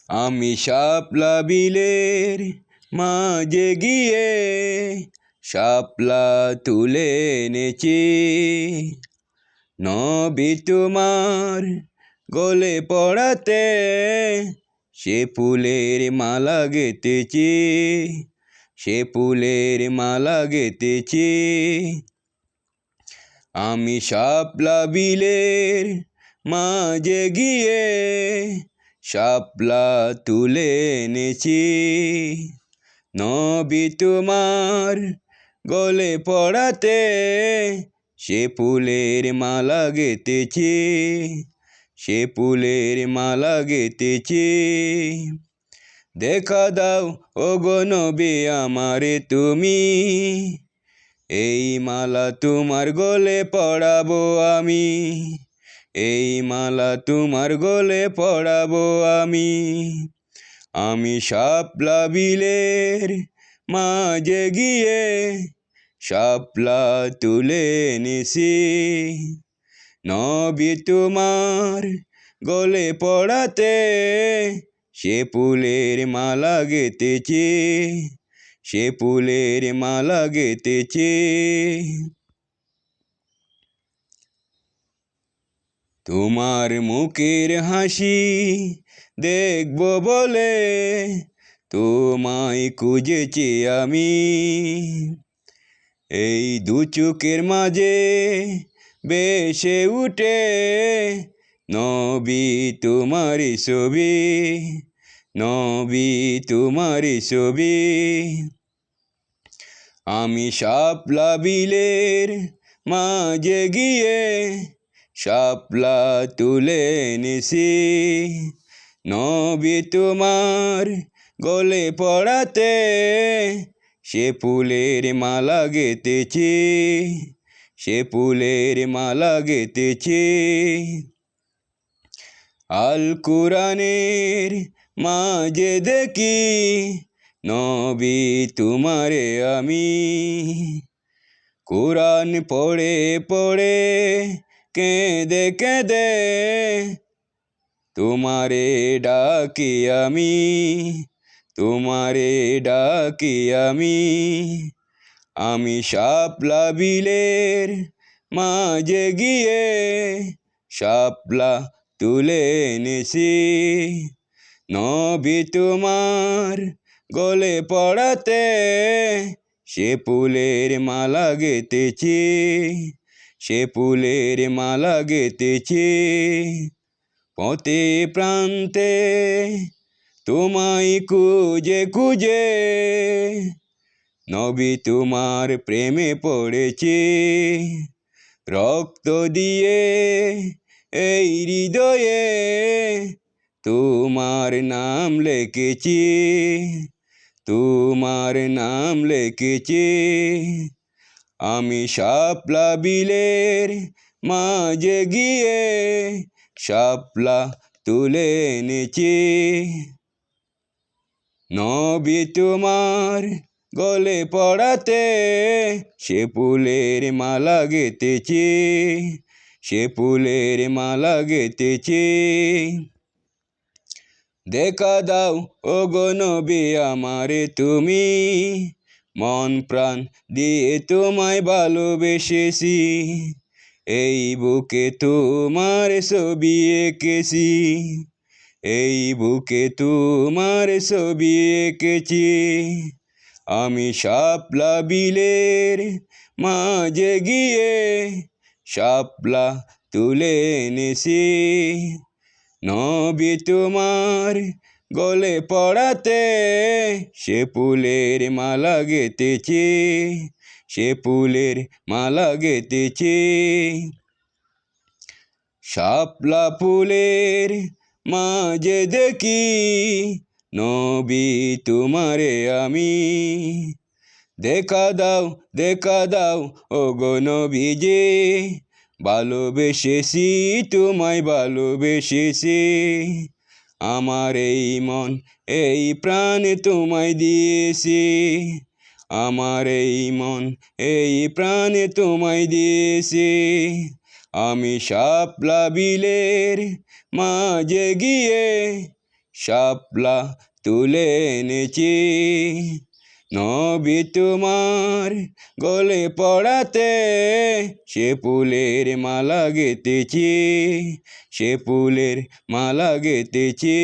আমি শাপলা বিলের মাঝে গিয়ে শাপলা তুলে এনেছি। নবী তোমার গলে পড়াতে সে ফুলের মালা গেঁথেছি, সে ফুলের মালা গেঁথেছি। আমি শাপলা বিলের মাঝে গিয়ে শাপলা তুলে এনেছি। নবী তোমার গলে পড়াতে সে ফুলের মালা গেঁথেছি, সে ফুলের মালা গেঁথেছি। দেখা দাও ওগো নবী আমারে তুমি, এই মালা তোমার গলে পড়াবো আমি, এই মালা তোমার গলে পড়াবো আমি। আমি শাপলা বিলের মাঝে গিয়ে শাপলা তুলে এনেছি। নবী তোমার গলে পড়াতে সে ফুলের মালা গেঁথেছি, সে ফুলের মালা গেঁথেছি। তোমার মুখের হাসি দেখবো বলে তোমায় খুঁজেছি আমি। এই দু চোখের মাঝে ভেসে উঠে নবী তোমারই ছবি, নবী তোমারই ছবি। আমি শাপলা বিলের মাঝে গিয়ে শাপলা তুলে এনেছি। নবী তোমার গলে পড়াতে সে ফুলের মালা গেঁথেছি, সে ফুলের মালা গেঁথেছি। আল কুরআনের মাঝে দেখি নবী তোমারে আমি। কুরআন পড়ে পড়ে কেঁদে কেঁদে তোমারে ডাকি আমি, তোমারে ডাকি আমি। আমি শাপলা বিলের মাঝে গিয়ে শাপলা তুলে এনেছি। নবী তোমার গলে পড়াতে সে ফুলের মালা গেঁথেছি, সে ফুলের মালা গেঁথেছি। পথে প্রান্তে তোমায় খুঁজে খুঁজে নবী তোমার প্রেমে পড়েছি। রক্ত দিয়ে এই হৃদয়ে তোমার নাম লিখেছি, তোমার নাম লিখেছি। আমি শাপলা বিলের মাঝে গিয়ে শাপলা তুলে এনেছি। নবী তোমার গলে পড়াতে সে ফুলের মালা গেঁথেছি, সে ফুলের মালা গেঁথেছি। দেখা দাও ওগো নবী আমারে তুমি, মন প্রাণ দিয়ে তোমায় ভালোবেসেছি। এই বুকে তোমার ছবি এঁকেছি, এই বুকে তোমার ছবি এঁকেছি। আমি শাপলা বিলের মাঝে গিয়ে শাপলা তুলে এনেছি। নবী তোমার গলে পড়াতে সে ফুলের মালা গেঁথেছি, সে ফুলের মালা গেঁথেছি। শাপলা ফুলের মাঝে দেখি নবী তোমারে আমি। দেখা দাও, দেখা দাও ওগো নবীজি, ভালোবেসেছি তোমায় ভালোবেসেছি। আমার এই মন এই প্রাণ তোমায় দিয়েছি, আমার এই মন এই প্রাণ তোমায় দিয়েছি। আমি শাপলা বিলের মাঝে গিয়ে শাপলা তুলে এনেছি নবী তোমার গলে পড়াতে সে ফুলের মালা গেঁথেছি সে ফুলের মালা গেঁথেছি